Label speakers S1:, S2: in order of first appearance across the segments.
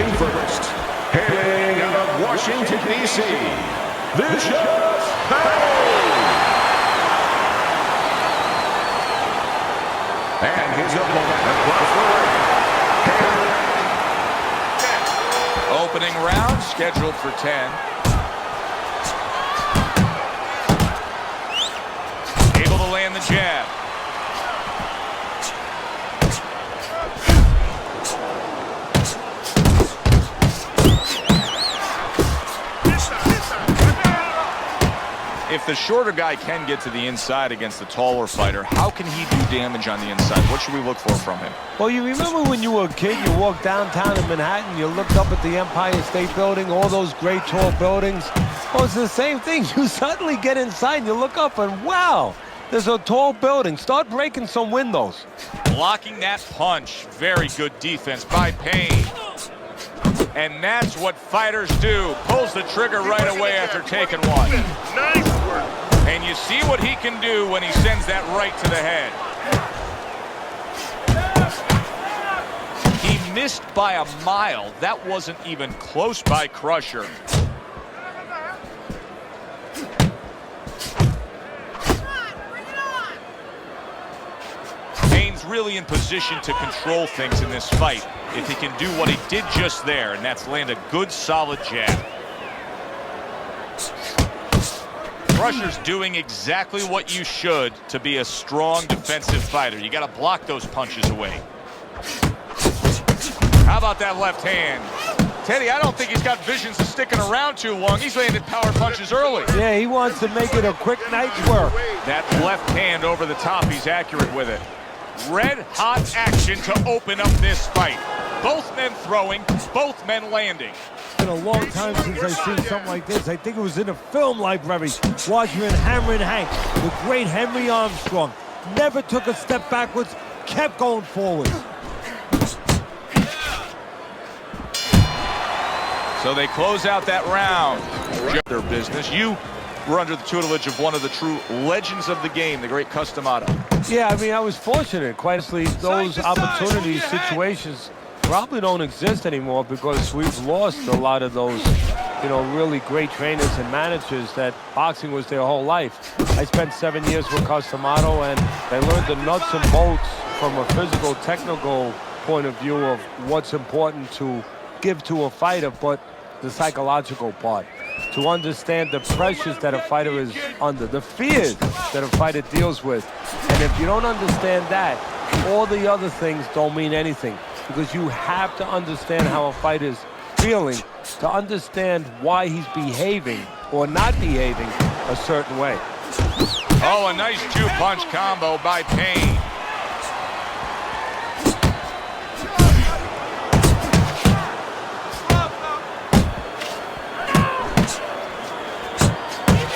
S1: Introducing first, hailing out of Washington, D.C., Vicious Pain. And his opponent across the ring.
S2: Opening round scheduled for 10. Able to land the jab. If the shorter guy can get to the inside against the taller fighter, how can he do damage on the inside? What should we look for from him?
S3: Well, you remember when you were a kid, you walked downtown in Manhattan, you looked up at the Empire State Building, all those great tall buildings. Well, it's the same thing. You suddenly get inside and you look up and wow, there's a tall building. Start breaking some windows.
S2: Blocking that punch. Very good defense by Payne. And that's what fighters do. Pulls the trigger right away after taking one.
S4: Nice work.
S2: And you see what he can do when he sends that right to the head. He missed by a mile. That wasn't even close by Crusher. Payne's really in position to control things in this fight if he can do what he did just there, and that's land a good solid jab. Crusher's doing exactly what you should to be a strong defensive fighter. You got to block those punches away. How about that left hand? Teddy, I don't think he's got visions of sticking around too long. He's landed power punches early.
S3: Yeah, he wants to make it a quick night's work.
S2: That left hand over the top, he's accurate with it. Red hot action to open up this fight. Both men throwing, both men landing.
S3: It's been a long time since I've seen something like this. I think it was in a film library. Watching Hammer and Hank, the great Henry Armstrong. Never took a step backwards, kept going forward.
S2: So they close out that round. Their business. You were under the tutelage of one of the true legends of the game, the great Customato.
S3: Yeah, I mean, I was fortunate. Quite honestly, those opportunities, situations probably don't exist anymore because we've lost a lot of those, you know, really great trainers and managers that boxing was their whole life. I spent 7 years with Customato, and I learned the nuts and bolts from a physical, technical point of view of what's important to give to a fighter, but the psychological part. To understand the pressures that a fighter is under, the fears that a fighter deals with. And if you don't understand that, all the other things don't mean anything, because you have to understand how a fighter is feeling to understand why he's behaving or not behaving a certain way.
S2: Oh, a nice two-punch combo by Payne.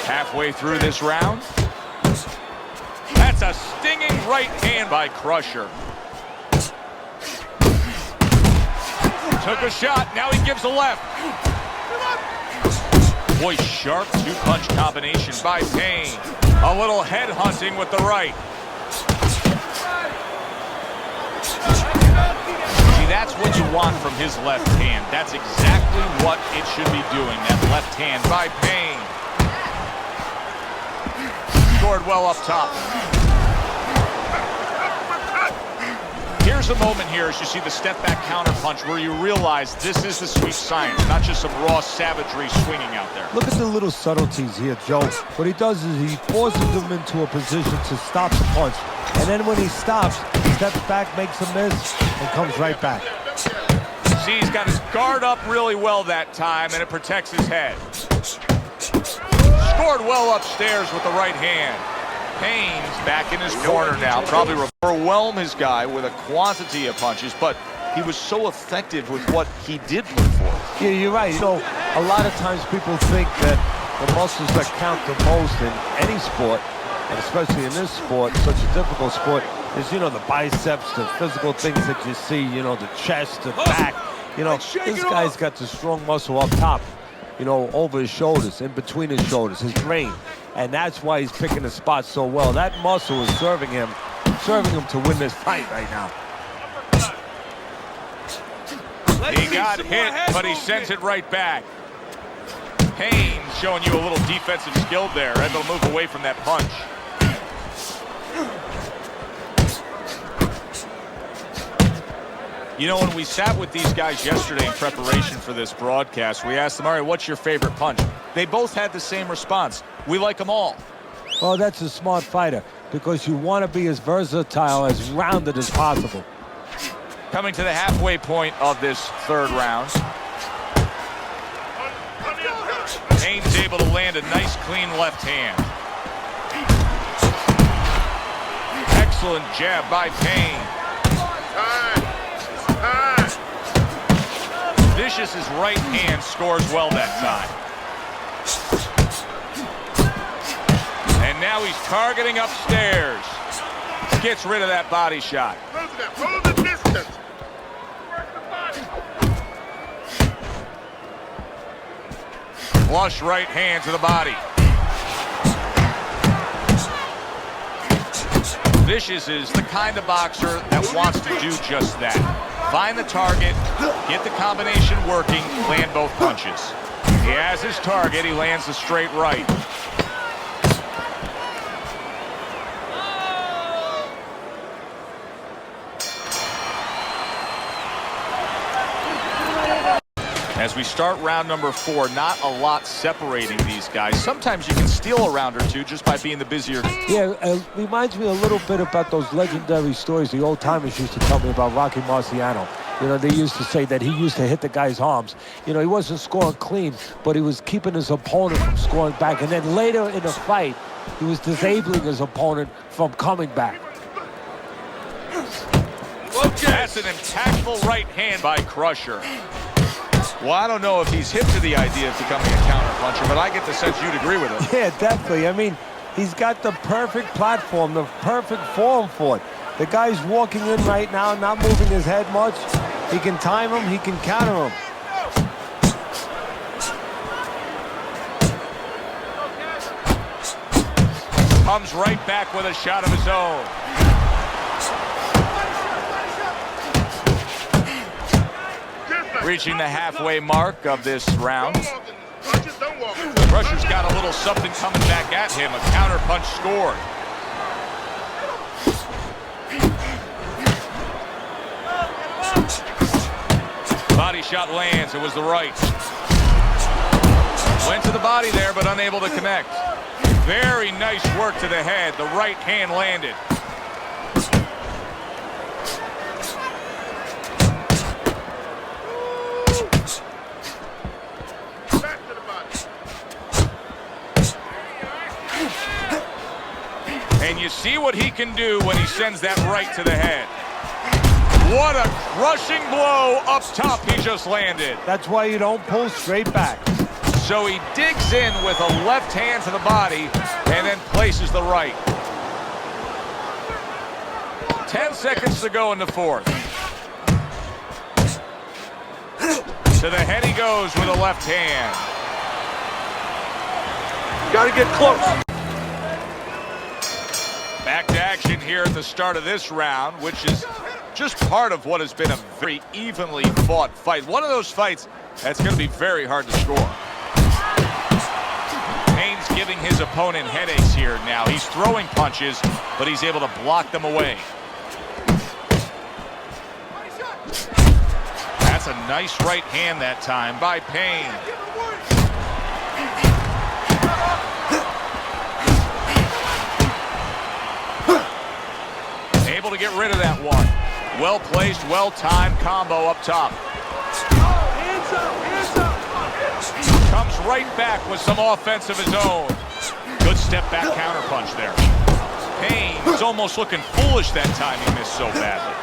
S2: Halfway through this round. That's a stinging right hand by Crusher. Took a shot, now he gives a left. Boy, sharp two-punch combination by Payne. A little head hunting with the right. See, that's what you want from his left hand. That's exactly what it should be doing, that left hand by Payne. Scored well up top. Here's a moment here as you see the step back counter punch where you realize this is the sweet science, not just some raw savagery swinging out there.
S3: Look at the little subtleties here, Joe. What he does is he forces him into a position to stop the punch. And then when he stops, he steps back, makes a miss, and comes right back.
S2: See, he's got his guard up really well that time, and it protects his head. Scored well upstairs with the right hand. Payne's back in his corner now. Probably overwhelm his guy with a quantity of punches, but he was so effective with what he did put forth.
S3: Yeah, you're right. So a lot of times people think that the muscles that count the most in any sport, and especially in this sport, such a difficult sport, is, you know, the biceps, the physical things that you see, you know, the chest, the back. You know, this guy's got the strong muscle up top, you know, over his shoulders, in between his shoulders, his brain. And that's why he's picking the spot so well. That muscle is serving him to win this fight right now.
S2: He got hit, but he sends it right back. Payne showing you a little defensive skill there, able to move away from that punch. You know, when we sat with these guys yesterday in preparation for this broadcast, we asked them, all right, what's your favorite punch? They both had the same response. We like them all.
S3: Well, that's a smart fighter because you want to be as versatile, as rounded as possible.
S2: Coming to the halfway point of this third round. Payne's able to land a nice, clean left hand. Excellent jab by Payne. Vicious's right hand scores well that time. And now he's targeting upstairs. Gets rid of that body shot.
S1: Hold the distance.
S2: Flush right hand to the body. Vicious is the kind of boxer that wants to do just that. Find the target, get the combination working, land both punches. He has his target, he lands the straight right. As we start round number 4, not a lot separating these guys. Sometimes you can steal a round or two just by being the busier.
S3: Yeah, it reminds me a little bit about those legendary stories the old-timers used to tell me about Rocky Marciano. You know, they used to say that he used to hit the guy's arms. You know, he wasn't scoring clean, but he was keeping his opponent from scoring back. And then later in the fight, he was disabling his opponent from coming back.
S2: That's an impactful right hand by Crusher. Well, I don't know if he's hip to the idea of becoming a counterpuncher, but I get the sense you'd agree with it.
S3: Yeah, definitely. I mean, he's got the perfect platform, the perfect form for it. The guy's walking in right now, not moving his head much. He can time him, he can counter him.
S2: Comes right back with a shot of his own. Reaching the halfway mark of this round. Crusher's got a little something coming back at him. A counter punch scored. Body shot lands. It was the right. Went to the body there, but unable to connect. Very nice work to the head. The right hand landed. And you see what he can do when he sends that right to the head. What a crushing blow up top he just landed.
S3: That's why you don't pull straight back.
S2: So he digs in with a left hand to the body and then places the right. 10 seconds to go in the fourth. To the head he goes with a left hand.
S4: Gotta get close.
S2: Back to action here at the start of this round, which is just part of what has been a very evenly fought fight. One of those fights that's going to be very hard to score. Payne's giving his opponent headaches here now. He's throwing punches, but he's able to block them away. That's a nice right hand that time by Payne. Able to get rid of that one. Well placed, well timed combo up top.
S4: Hands up, hands up.
S2: Comes right back with some offense of his own. Good step back counter punch there. Payne was almost looking foolish that time he missed so badly.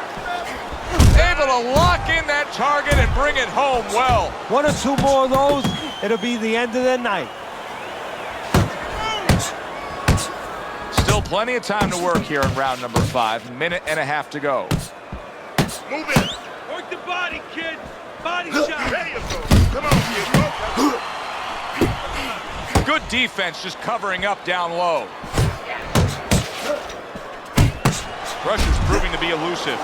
S2: Able to lock in that target and bring it home well.
S3: One or two more of those, it'll be the end of the night.
S2: Still plenty of time to work here in round number 5. Minute and a half to go.
S1: Move it.
S4: Work the body, kid. Body shot.
S1: There you go. Come on, kid.
S2: Good defense just covering up down low. Crusher's proving to be elusive.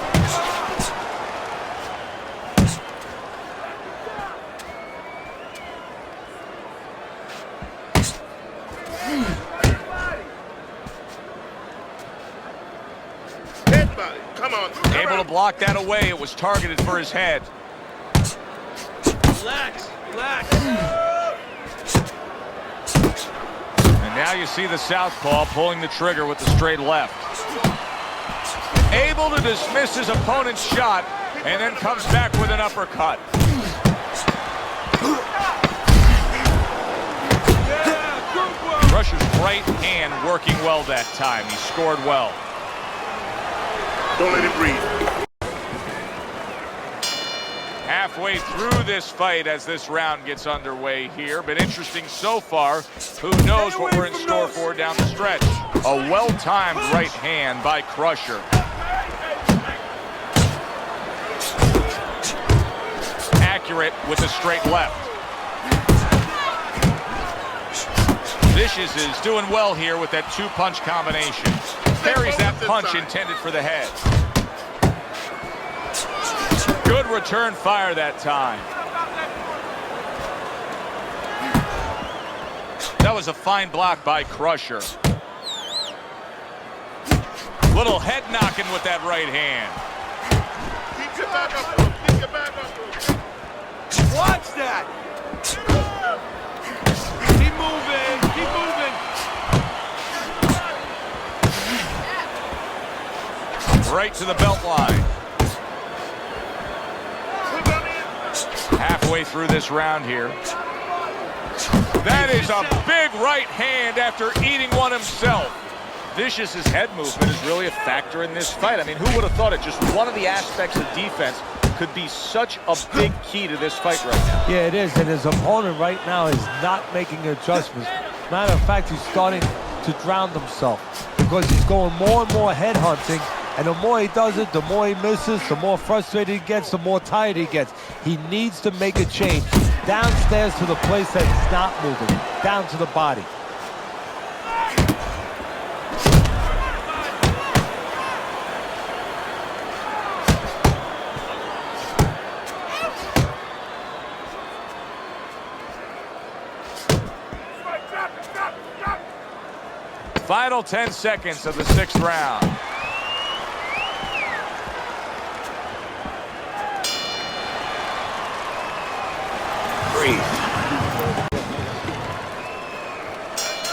S1: Come on.
S2: Able to block that away. It was targeted for his head.
S4: Relax, relax.
S2: And now you see the southpaw pulling the trigger with the straight left. Able to dismiss his opponent's shot and then comes back with an uppercut.
S4: Yeah, good work.
S2: Crusher's right hand working well that time. He scored well.
S1: Don't let him breathe.
S2: Halfway through this fight as this round gets underway here. Been interesting so far. Who knows what we're in store for down the stretch. A well-timed right hand by Crusher. Accurate with the straight left. Vicious is doing well here with that two-punch combination. Parries that punch intended for the head. Good return fire that time. That was a fine block by Crusher. Little head knocking with that right hand.
S1: Keep your back up to him. Keep your back up to him.
S4: Watch that. Keep moving, keep moving.
S2: Right to the belt line. Halfway through this round here. That is a big right hand after eating one himself. Vicious's head movement is really a factor in this fight. I mean, who would have thought it? Just one of the aspects of defense could be such a big key to this fight right now.
S3: Yeah, it is, and his opponent right now is not making adjustments. Matter of fact, he's starting to drown himself because he's going more and more head hunting, and the more he does it, the more he misses, the more frustrated he gets, the more tired he gets. He needs to make a change downstairs to the place that he's not moving, down to the body.
S2: Final 10 seconds of the 6th round.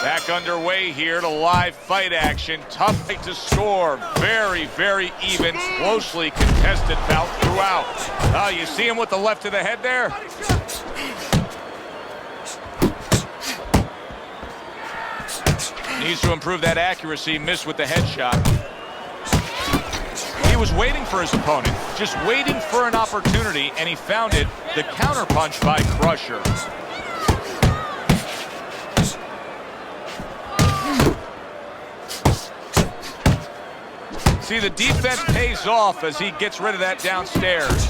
S2: Back underway here to live fight action. Tough fight to score. Very, very even, closely contested bout throughout. You see him with the left to the head there? Needs to improve that accuracy. Missed with the headshot. He was waiting for his opponent, just waiting for an opportunity, and he found it. The counterpunch by Crusher. See, the defense pays off as he gets rid of that downstairs.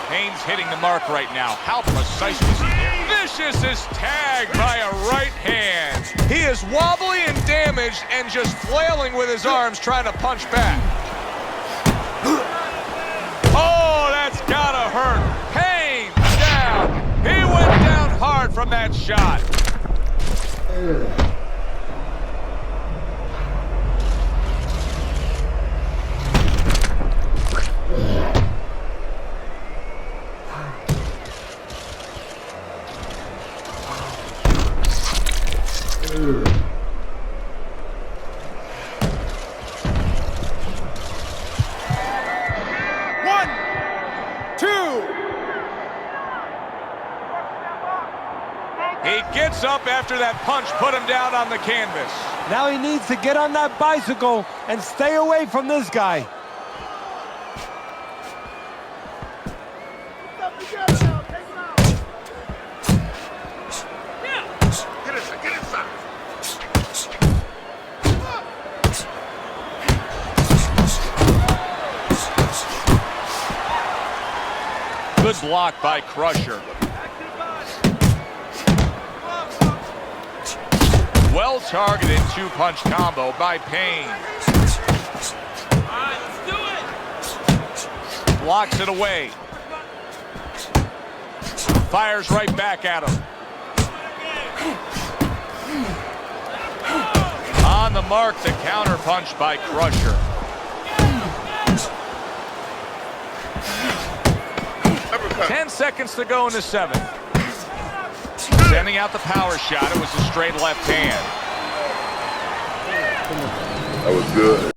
S2: Payne's hitting the mark right now. How precise was he there? Vicious is tagged by a right hand. He is wobbly and damaged and just flailing with his arms trying to punch back. Oh, that's gotta hurt. Payne down. He went down hard from that shot. He gets up after that punch put him down on the canvas.
S3: Now he needs to get on that bicycle and stay away from this guy.
S1: Get inside.
S2: Good block by Crusher. Well-targeted two-punch combo by Payne.
S4: All right, let's do it.
S2: Blocks it away. Fires right back at him. On the mark, the counterpunch by Crusher. 10 seconds to go in the 7th. Sending out the power shot. It was a straight left hand.
S1: That was good.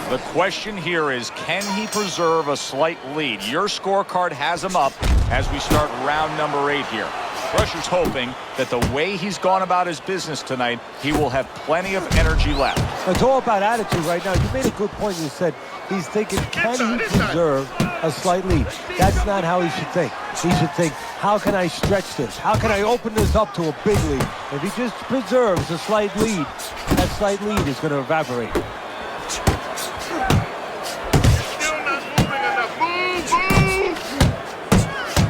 S2: The question here is, can he preserve a slight lead? Your scorecard has him up as we start round number 8 here. Crusher's hoping that the way he's gone about his business tonight, he will have plenty of energy left.
S3: It's all about attitude right now. You made a good point. You said he's thinking, can he preserve a slight lead? That's not how he should think. He should think, how can I stretch this? How can I open this up to a big lead? If he just preserves a slight lead, that slight lead is going to evaporate.
S1: Still not moving enough. Move.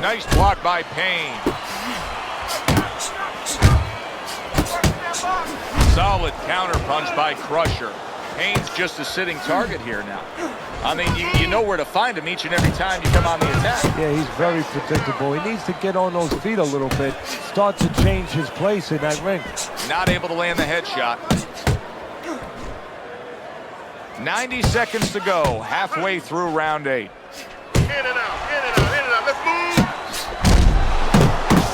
S2: Nice block by Payne. Solid counter punch by Crusher. Payne's just a sitting target here now. I mean, you know where to find him each and every time you come on the attack.
S3: Yeah, he's very predictable. He needs to get on those feet a little bit, start to change his place in that ring.
S2: Not able to land the headshot. 90 seconds to go, halfway through round 8.
S1: In and out, in and out, in and out. Let's move.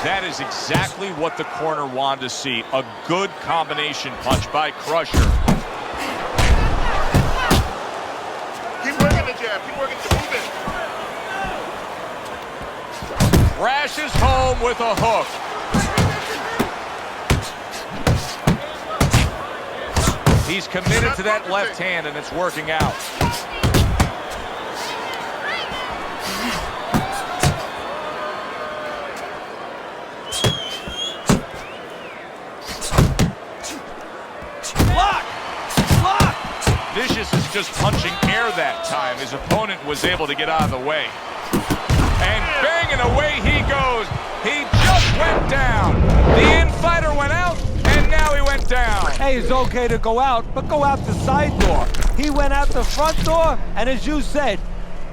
S2: That is exactly what the corner wanted to see. A good combination punch by Crusher.
S1: Keep working the jab. Keep working the movement.
S2: Crashes home with a hook. He's committed to that left hand, and it's working out. Vicious is just punching air that time. His opponent was able to get out of the way. And banging away he goes. He just went down. The infighter went out, and now he went down.
S3: Hey, it's okay to go out, but go out the side door. He went out the front door, and as you said,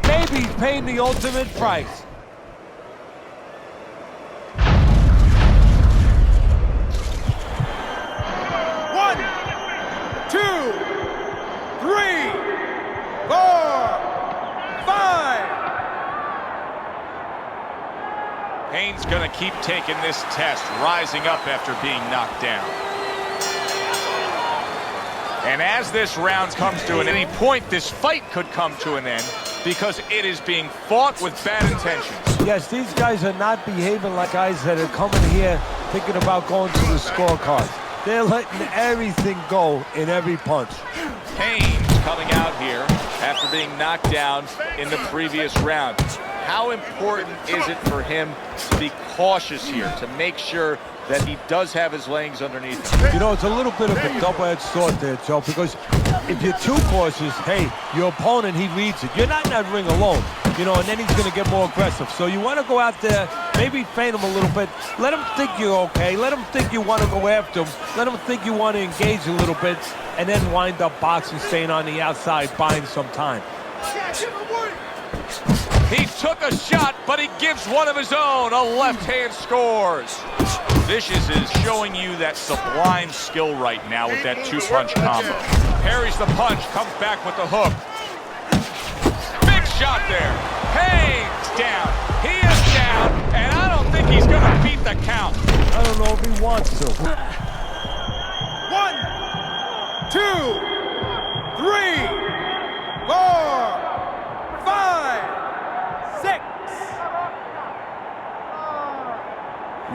S3: maybe he's paying the ultimate price.
S4: One, 2, 3, 4, 5.
S2: Payne's gonna keep taking this test, rising up after being knocked down. And as this round comes to an any point, this fight could come to an end because it is being fought with bad intentions.
S3: Yes, these guys are not behaving like guys that are coming here thinking about going to the scorecards. They're letting everything go in every punch.
S2: Payne's coming out here after being knocked down in the previous round. How important is it for him to be cautious here, to make sure that he does have his legs underneath him?
S3: You know, it's a little bit of a double-edged sword there, Joe, because if you're too cautious, hey, your opponent, he reads it. You're not in that ring alone, you know, and then he's going to get more aggressive. So you want to go out there, maybe feint him a little bit. Let him think you're okay. Let him think you want to go after him. Let him think you want to engage a little bit, and then wind up boxing, staying on the outside, buying some time.
S2: He took a shot, but he gives one of his own. A left hand scores. Vicious is showing you that sublime skill right now with that two-punch combo. Parries the punch, comes back with the hook. Big shot there. Payne's down. He is down, and I don't think he's going to beat the count.
S3: I don't know if he wants to.
S4: 1, 2, 3, 4, 5, 6.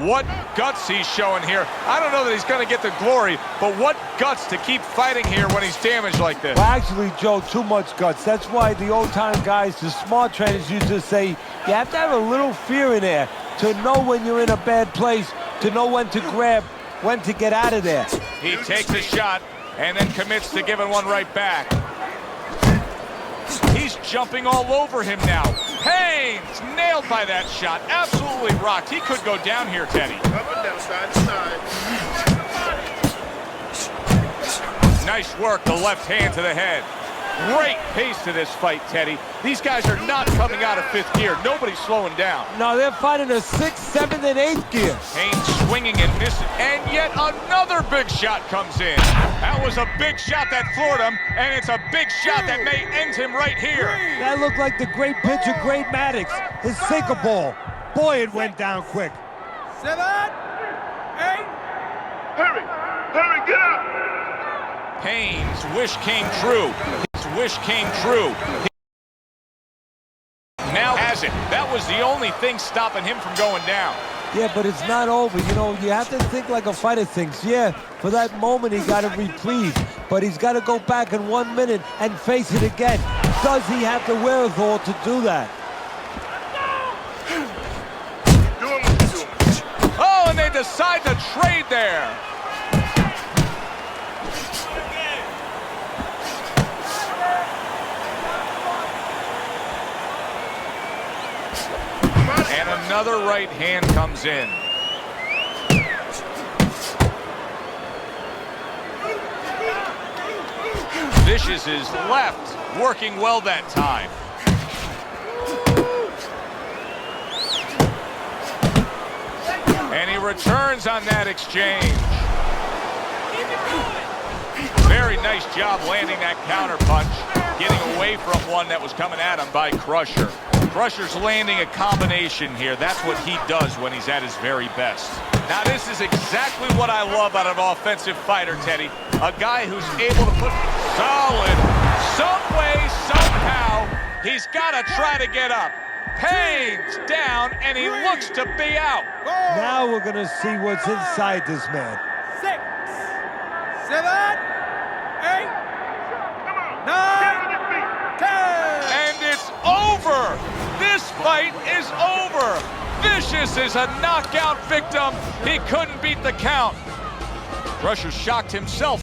S2: What guts he's showing here. I don't know that he's going to get the glory, but what guts to keep fighting here when he's damaged like this.
S3: Well, actually, Joe, too much guts. That's why the old-time guys, the smart trainers used to say, you have to have a little fear in there to know when you're in a bad place, to know when to grab, when to get out of there.
S2: He takes a shot and then commits to giving one right back. He's jumping all over him now. Payne's nailed by that shot. Absolutely rocked. He could go down here, Teddy.
S1: Up and down, side to side.
S2: Nice work, the left hand to the head. Great pace to this fight, Teddy. These guys are not coming out of fifth gear. Nobody's slowing down.
S3: No, they're fighting a 6th, 7th, and 8th gear.
S2: Payne swinging and missing, and yet another big shot comes in. That was a big shot that floored him, and it's a big shot that may end him right here.
S3: That looked like the great pitcher, Great Maddox, his sinker ball. Boy, it went down quick.
S4: 7, 8.
S1: Hurry, hurry, get up.
S2: Payne's wish came true. His wish came true. Now has it. That was the only thing stopping him from going down.
S3: Yeah, but it's not over. You know, you have to think like a fighter thinks. Yeah, for that moment he got a reprieve, but he's got to go back in 1 minute and face it again. Does he have the wherewithal to do that?
S1: Doing what you're doing.
S2: Oh, and they decide to trade there. And another right hand comes in. Vicious is left, working well that time. And he returns on that exchange. Very nice job landing that counter punch, getting away from one that was coming at him by Crusher. Crusher's landing a combination here. That's what he does when he's at his very best. Now this is exactly what I love out of an offensive fighter, Teddy. A guy who's able to put solid, some way, somehow, he's got to try to get up. Payne's down, and he looks to be out.
S3: Now we're going to see what's inside this man.
S4: 6, 7, 8, 9, 10.
S2: And it's over. This fight is over. Vicious is a knockout victim. He couldn't beat the count. Crusher shocked himself.